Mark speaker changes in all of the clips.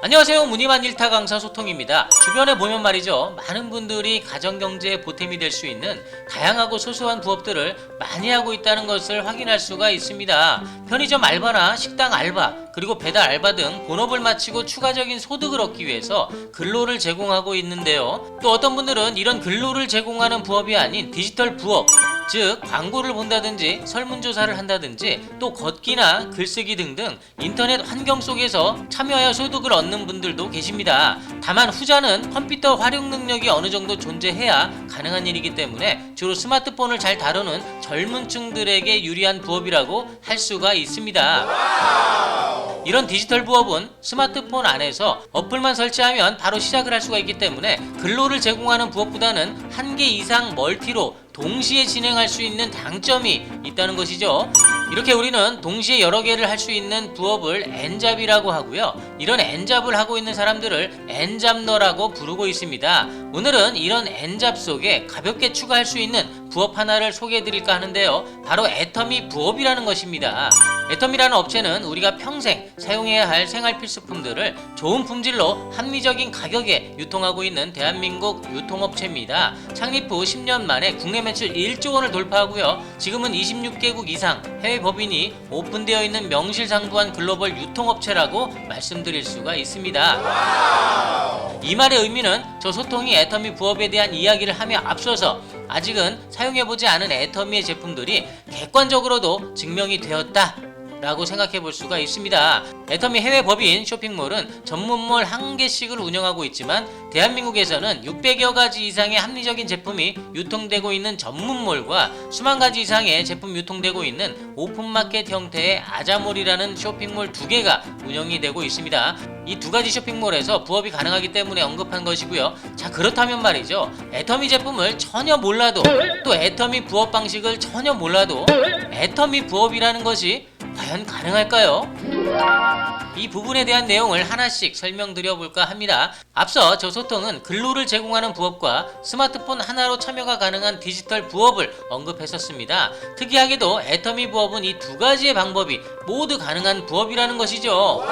Speaker 1: 안녕하세요. 무늬만 일타 강사 소통입니다. 주변에 보면 말이죠, 많은 분들이 가정경제에 보탬이 될 수 있는 다양하고 소소한 부업들을 많이 하고 있다는 것을 확인할 수가 있습니다. 편의점 알바나 식당 알바, 그리고 배달 알바 등 본업을 마치고 추가적인 소득을 얻기 위해서 근로를 제공하고 있는데요. 또 어떤 분들은 이런 근로를 제공하는 부업이 아닌 디지털 부업, 즉 광고를 본다든지 설문조사를 한다든지 또 걷기나 글쓰기 등등 인터넷 환경 속에서 참여하여 소득을 얻는 분들도 계십니다. 다만 후자는 컴퓨터 활용 능력이 어느 정도 존재해야 가능한 일이기 때문에 주로 스마트폰을 잘 다루는 젊은 층들에게 유리한 부업이라고 할 수가 있습니다. 이런 디지털 부업은 스마트폰 안에서 어플만 설치하면 바로 시작을 할 수가 있기 때문에 근로를 제공하는 부업보다는 한 개 이상 멀티로 동시에 진행할 수 있는 장점이 있다는 것이죠. 이렇게 우리는 동시에 여러 개를 할 수 있는 부업을 엔잡이라고 하고요. 이런 엔잡을 하고 있는 사람들을 엔잡러라고 부르고 있습니다. 오늘은 이런 엔잡 속에 가볍게 추가할 수 있는 부업 하나를 소개해 드릴까 하는데요. 바로 애터미 부업이라는 것입니다. 애터미라는 업체는 우리가 평생 사용해야 할 생활 필수품들을 좋은 품질로 합리적인 가격에 유통하고 있는 대한민국 유통업체입니다. 창립 후 10년 만에 국내 매출 1조 원을 돌파하고요. 지금은 26개국 이상 해외 법인이 오픈되어 있는 명실상부한 글로벌 유통업체라고 말씀드릴 수가 있습니다. 이 말의 의미는 저 소통이 애터미 부업에 대한 이야기를 하며 앞서서 아직은 사용해보지 않은 애터미의 제품들이 객관적으로도 증명이 되었다 라고 생각해 볼 수가 있습니다. 애터미 해외 법인 쇼핑몰은 전문몰 1개씩을 운영하고 있지만 대한민국에서는 600여 가지 이상의 합리적인 제품이 유통되고 있는 전문몰과 수만 가지 이상의 제품 유통되고 있는 오픈마켓 형태의 아자몰이라는 쇼핑몰 2개가 운영이 되고 있습니다. 이 2가지 쇼핑몰에서 부업이 가능하기 때문에 언급한 것이고요. 자, 그렇다면 말이죠, 애터미 제품을 전혀 몰라도 또 애터미 부업 방식을 전혀 몰라도 애터미 부업이라는 것이 과연 가능할까요? 이 부분에 대한 내용을 하나씩 설명드려 볼까 합니다. 앞서 저 소통은 근로를 제공하는 부업과 스마트폰 하나로 참여가 가능한 디지털 부업을 언급했었습니다. 특이하게도 애터미 부업은 이 2가지의 방법이 모두 가능한 부업이라는 것이죠.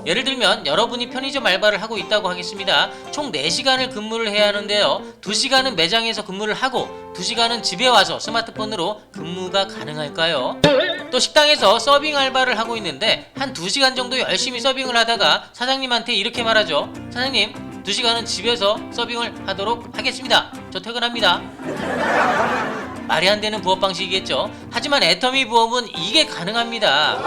Speaker 1: 예를 들면 여러분이 편의점 알바를 하고 있다고 하겠습니다. 총 4시간을 근무를 해야 하는데요. 2시간은 매장에서 근무를 하고 2시간은 집에 와서 스마트폰으로 근무가 가능할까요? 또 식당에서 서빙 알바를 하고 있는데 한 2시간 정도 열심히 서빙을 하다가 사장님한테 이렇게 말하죠. 사장님, 2시간은 집에서 서빙을 하도록 하겠습니다. 저 퇴근합니다. 말이 안 되는 부업 방식이겠죠. 하지만 애터미 부업은 이게 가능합니다.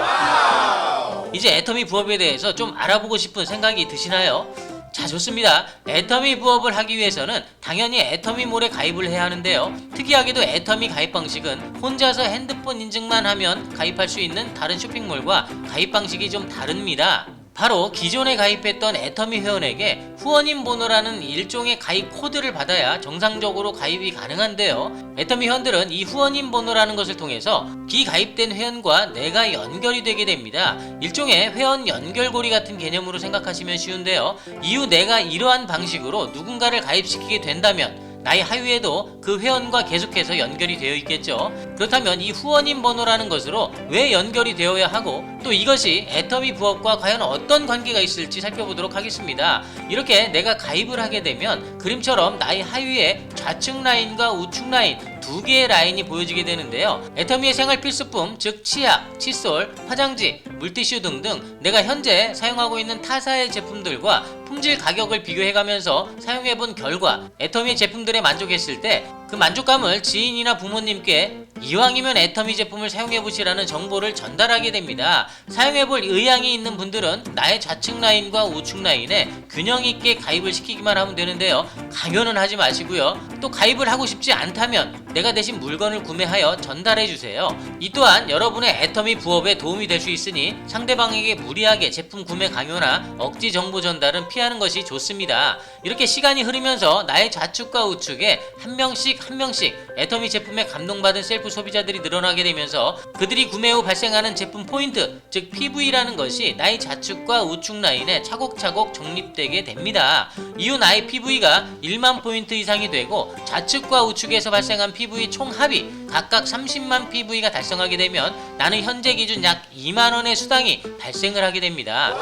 Speaker 1: 이제 애터미 부업에 대해서 좀 알아보고 싶은 생각이 드시나요? 자, 좋습니다. 애터미 부업을 하기 위해서는 당연히 애터미몰에 가입을 해야 하는데요. 특이하게도 애터미 가입 방식은 혼자서 핸드폰 인증만 하면 가입할 수 있는 다른 쇼핑몰과 가입 방식이 좀 다릅니다. 바로 기존에 가입했던 애터미 회원에게 후원인 번호라는 일종의 가입 코드를 받아야 정상적으로 가입이 가능한데요. 애터미 회원들은 이 후원인 번호라는 것을 통해서 기가입된 회원과 내가 연결이 되게 됩니다. 일종의 회원 연결고리 같은 개념으로 생각하시면 쉬운데요. 이후 내가 이러한 방식으로 누군가를 가입시키게 된다면 나의 하위에도 그 회원과 계속해서 연결이 되어 있겠죠. 그렇다면 이 후원인 번호라는 것으로 왜 연결이 되어야 하고 또 이것이 애터미 부업과 과연 어떤 관계가 있을지 살펴보도록 하겠습니다. 이렇게 내가 가입을 하게 되면 그림처럼 나의 하위에 좌측 라인과 우측 라인 2개의 라인이 보여지게 되는데요. 애터미의 생활 필수품, 즉 치약, 칫솔, 화장지, 물티슈 등등 내가 현재 사용하고 있는 타사의 제품들과 품질 가격을 비교해가면서 사용해본 결과 애터미 제품들에 만족했을 때 그 만족감을 지인이나 부모님께 이왕이면 애터미 제품을 사용해보시라는 정보를 전달하게 됩니다. 사용해볼 의향이 있는 분들은 나의 좌측 라인과 우측 라인에 균형 있게 가입을 시키기만 하면 되는데요. 강요는 하지 마시고요. 또 가입을 하고 싶지 않다면 내가 대신 물건을 구매하여 전달해주세요. 이 또한 여러분의 애터미 부업에 도움이 될 수 있으니 상대방에게 무리하게 제품 구매 강요나 억지 정보 전달은 피하는 것이 좋습니다. 이렇게 시간이 흐르면서 나의 좌측과 우측에 한 명씩 1명씩 1명씩 애터미 제품에 감동받은 셀프 소비자들이 늘어나게 되면서 그들이 구매 후 발생하는 제품 포인트, 즉 PV라는 것이 나의 좌측과 우측 라인에 차곡차곡 적립되게 됩니다. 이후 나의 PV가 1만 포인트 이상이 되고 좌측과 우측에서 발생한 PV 총 합이 각각 30만 PV가 달성하게 되면 나는 현재 기준 약 2만원의 수당이 발생을 하게 됩니다.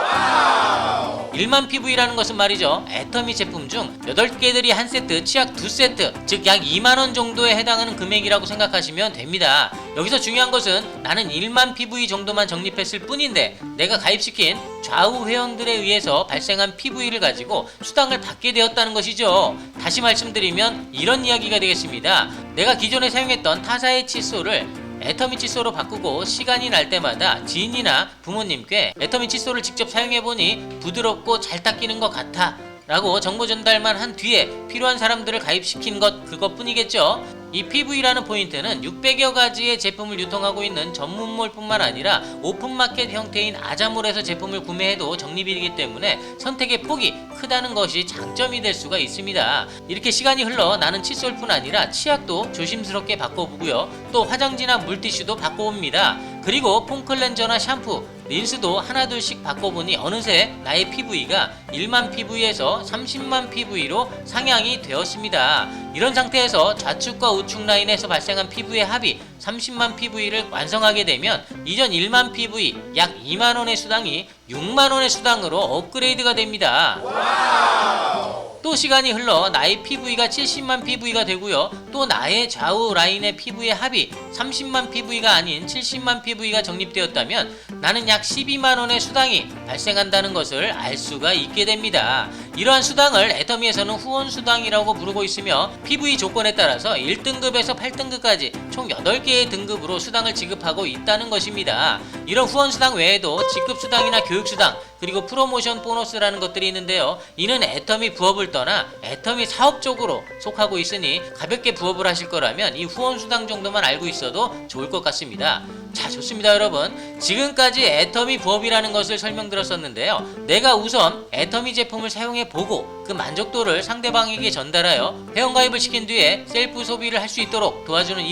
Speaker 1: 1만 PV라는 것은 말이죠, 애터미 제품 중 8개들이 한 세트, 치약 2세트, 즉 약 2만원 정도에 해당하는 금액이라고 생각하시면 됩니다. 여기서 중요한 것은 나는 1만 PV 정도만 적립했을 뿐인데 내가 가입시킨 좌우 회원들에 의해서 발생한 PV를 가지고 수당을 받게 되었다는 것이죠. 다시 말씀드리면 이런 이야기가 되겠습니다. 내가 기존에 사용했던 타사의 칫솔을 애터미 칫솔로 바꾸고 시간이 날 때마다 지인이나 부모님께 애터미 칫솔을 직접 사용해보니 부드럽고 잘 닦이는 것 같아 라고 정보 전달만 한 뒤에 필요한 사람들을 가입시킨 것 그것뿐이겠죠. 이 PV라는 포인트는 600여 가지의 제품을 유통하고 있는 전문몰 뿐만 아니라 오픈마켓 형태인 아자몰에서 제품을 구매해도 적립이 되기 때문에 선택의 폭이 크다는 것이 장점이 될 수가 있습니다. 이렇게 시간이 흘러 나는 칫솔뿐 아니라 치약도 조심스럽게 바꿔보고요, 또 화장지나 물티슈도 바꿔봅니다. 그리고 폼클렌저나 샴푸, 린스도 하나둘씩 바꿔보니 어느새 나의 PV가 1만 PV에서 30만 PV로 상향이 되었습니다. 이런 상태에서 좌측과 우측 라인에서 발생한 PV의 합이 30만 PV를 완성하게 되면 이전 1만 PV 약 2만원의 수당이 6만원의 수당으로 업그레이드가 됩니다. 또 시간이 흘러 나의 PV가 70만 PV가 되고요, 또 나의 좌우 라인의 PV의 합이 30만 PV가 아닌 70만 PV가 적립되었다면 나는 약 12만원의 수당이 발생한다는 것을 알 수가 있게 됩니다. 이러한 수당을 애터미에서는 후원 수당이라고 부르고 있으며 PV 조건에 따라서 1등급에서 8등급까지 총 8개의 등급으로 수당을 지급하고 있다는 것입니다. 이런 후원 수당 외에도 직급 수당이나 교육 수당, 그리고 프로모션 보너스라는 것들이 있는데요, 이는 애터미 부업을 떠나 애터미 사업 쪽으로 속하고 있으니 가볍게 부업을 하실 거라면 이 후원 수당 정도만 알고 있어도 좋을 것 같습니다. 자, 좋습니다 여러분. 지금까지 애터미 부업이라는 것을 설명드렸었는데요, 내가 우선 애터미 제품을 사용해보고 그 만족도를 상대방에게 전달하여 회원가입을 시킨 뒤에 셀프 소비를 할 수 있도록 도와주는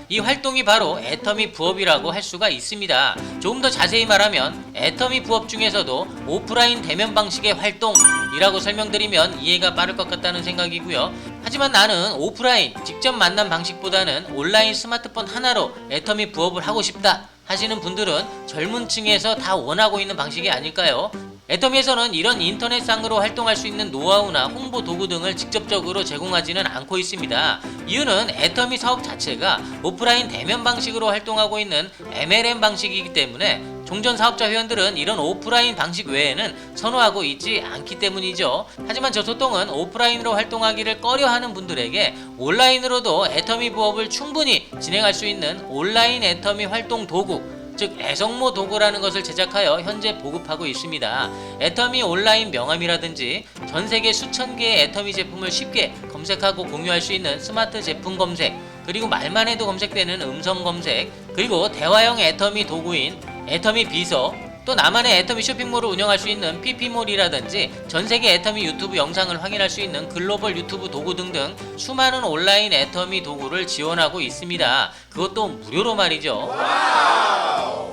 Speaker 1: 이 활동이 바로 애터미 부업이라고 할 수가 있습니다. 조금 더 자세히 말하면 애터미 부업 중에서도 오프라인 대면 방식의 활동이라고 설명드리면 이해가 빠를 것 같다는 생각이고요. 하지만 나는 오프라인 직접 만난 방식보다는 온라인 스마트폰 하나로 애터미 부업을 하고 싶다 하시는 분들은 젊은 층에서 다 원하고 있는 방식이 아닐까요? 애터미에서는 이런 인터넷상으로 활동할 수 있는 노하우나 홍보 도구 등을 직접적으로 제공하지는 않고 있습니다. 이유는 애터미 사업 자체가 오프라인 대면 방식으로 활동하고 있는 MLM 방식이기 때문에 종전 사업자 회원들은 이런 오프라인 방식 외에는 선호하고 있지 않기 때문이죠. 하지만 저 소통은 오프라인으로 활동하기를 꺼려하는 분들에게 온라인으로도 애터미 부업을 충분히 진행할 수 있는 온라인 애터미 활동 도구, 즉 애성모 도구라는 것을 제작하여 현재 보급하고 있습니다. 애터미 온라인 명함이라든지 전세계 수천 개의 애터미 제품을 쉽게 검색하고 공유할 수 있는 스마트 제품 검색, 그리고 말만 해도 검색되는 음성 검색, 그리고 대화형 애터미 도구인 애터미 비서, 또 나만의 애터미 쇼핑몰을 운영할 수 있는 PP몰이라든지 전세계 애터미 유튜브 영상을 확인할 수 있는 글로벌 유튜브 도구 등등 수많은 온라인 애터미 도구를 지원하고 있습니다. 그것도 무료로 말이죠.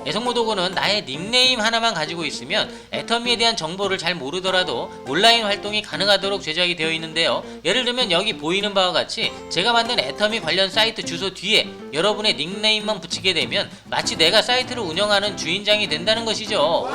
Speaker 1: 애성모 도구는 나의 닉네임 하나만 가지고 있으면 애터미에 대한 정보를 잘 모르더라도 온라인 활동이 가능하도록 제작이 되어 있는데요, 예를 들면 여기 보이는 바와 같이 제가 만든 애터미 관련 사이트 주소 뒤에 여러분의 닉네임만 붙이게 되면 마치 내가 사이트를 운영하는 주인장이 된다는 것이죠.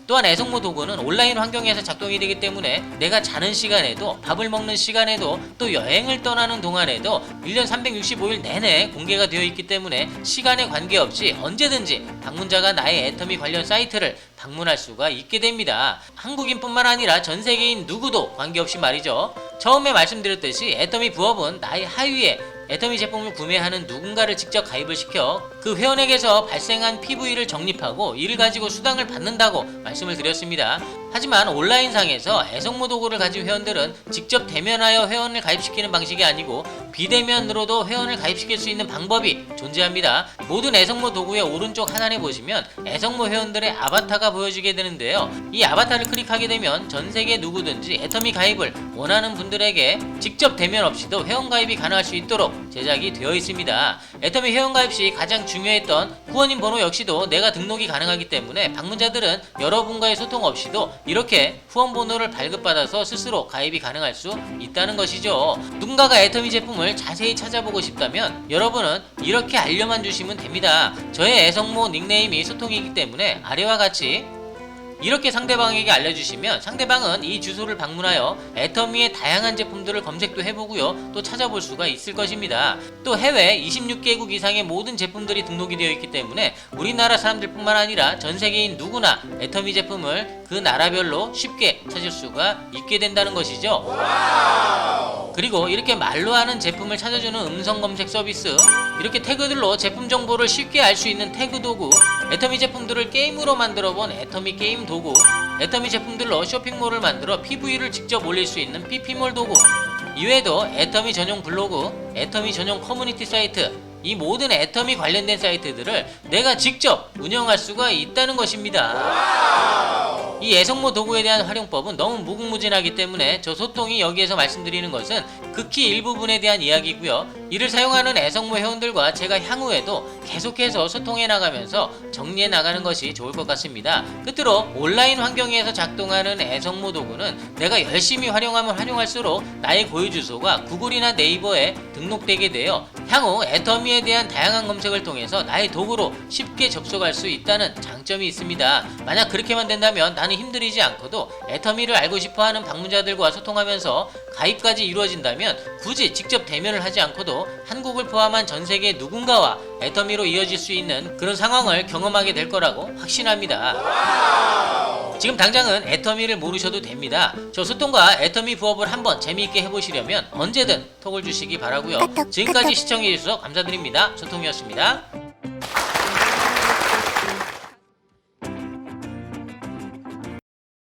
Speaker 1: 또한 애성모 도구는 온라인 환경에서 작동이 되기 때문에 내가 자는 시간에도, 밥을 먹는 시간에도, 또 여행을 떠나는 동안에도 1년 365일 내내 공개가 되어 있기 때문에 시간에 관계없이 언제든지 방문자가 나의 애터미 관련 사이트를 방문할 수가 있게 됩니다. 한국인뿐만 아니라 전 세계인 누구도 관계없이 말이죠. 처음에 말씀드렸듯이 애터미 부업은 나의 하위에 애터미 제품을 구매하는 누군가를 직접 가입을 시켜 그 회원에게서 발생한 PV를 적립하고 이를 가지고 수당을 받는다고 말씀을 드렸습니다. 하지만 온라인상에서 애성모 도구를 가진 회원들은 직접 대면하여 회원을 가입시키는 방식이 아니고 비대면으로도 회원을 가입시킬 수 있는 방법이 존재합니다. 모든 애성모 도구의 오른쪽 하단에 보시면 애성모 회원들의 아바타가 보여지게 되는데요. 이 아바타를 클릭하게 되면 전세계 누구든지 애터미 가입을 원하는 분들에게 직접 대면 없이도 회원 가입이 가능할 수 있도록 제작이 되어 있습니다. 애터미 회원 가입 시 가장 중요했던 후원인 번호 역시도 내가 등록이 가능하기 때문에 방문자들은 여러분과의 소통 없이도 이렇게 후원 번호를 발급받아서 스스로 가입이 가능할 수 있다는 것이죠. 누군가가 애터미 제품을 자세히 찾아보고 싶다면 여러분은 이렇게 알려만 주시면 됩니다. 저의 애성모 닉네임이 소통이기 때문에 아래와 같이 이렇게 상대방에게 알려주시면 상대방은 이 주소를 방문하여 애터미의 다양한 제품들을 검색도 해보고요, 또 찾아볼 수가 있을 것입니다. 또 해외 26개국 이상의 모든 제품들이 등록이 되어 있기 때문에 우리나라 사람들뿐만 아니라 전 세계인 누구나 애터미 제품을 그 나라별로 쉽게 찾을 수가 있게 된다는 것이죠. 그리고 이렇게 말로 하는 제품을 찾아주는 음성 검색 서비스, 이렇게 태그들로 제품 정보를 쉽게 알 수 있는 태그 도구, 애터미 제품들을 게임으로 만들어 본 애터미 게임 도구, 애터미 제품들로 쇼핑몰을 만들어 PV를 직접 올릴 수 있는 PP몰 도구, 이외에도 애터미 전용 블로그, 애터미 전용 커뮤니티 사이트, 이 모든 애터미 관련된 사이트들을 내가 직접 운영할 수가 있다는 것입니다. 이 애성모 도구에 대한 활용법은 너무 무궁무진하기 때문에 저 소통이 여기에서 말씀드리는 것은 극히 일부분에 대한 이야기고요. 이를 사용하는 애성모 회원들과 제가 향후에도 계속해서 소통해 나가면서 정리해 나가는 것이 좋을 것 같습니다. 끝으로 온라인 환경에서 작동하는 애성모 도구는 내가 열심히 활용하면 활용할수록 나의 고유 주소가 구글이나 네이버에 등록되게 되어 향후 애터미에 대한 다양한 검색을 통해서 나의 도구로 쉽게 접속할 수 있다는 장점이 있습니다. 만약 그렇게만 된다면 나는 힘들이지 않고도 애터미를 알고 싶어하는 방문자들과 소통하면서 가입까지 이루어진다면 굳이 직접 대면을 하지 않고도 한국을 포함한 전세계 누군가와 애터미로 이어질 수 있는 그런 상황을 경험하게 될 거라고 확신합니다. 지금 당장은 애터미를 모르셔도 됩니다. 저 소통과 애터미 부업을 한번 재미있게 해보시려면 언제든 톡을 주시기 바라고요. 지금까지 시청해주셔서 감사드립니다. 소통이었습니다.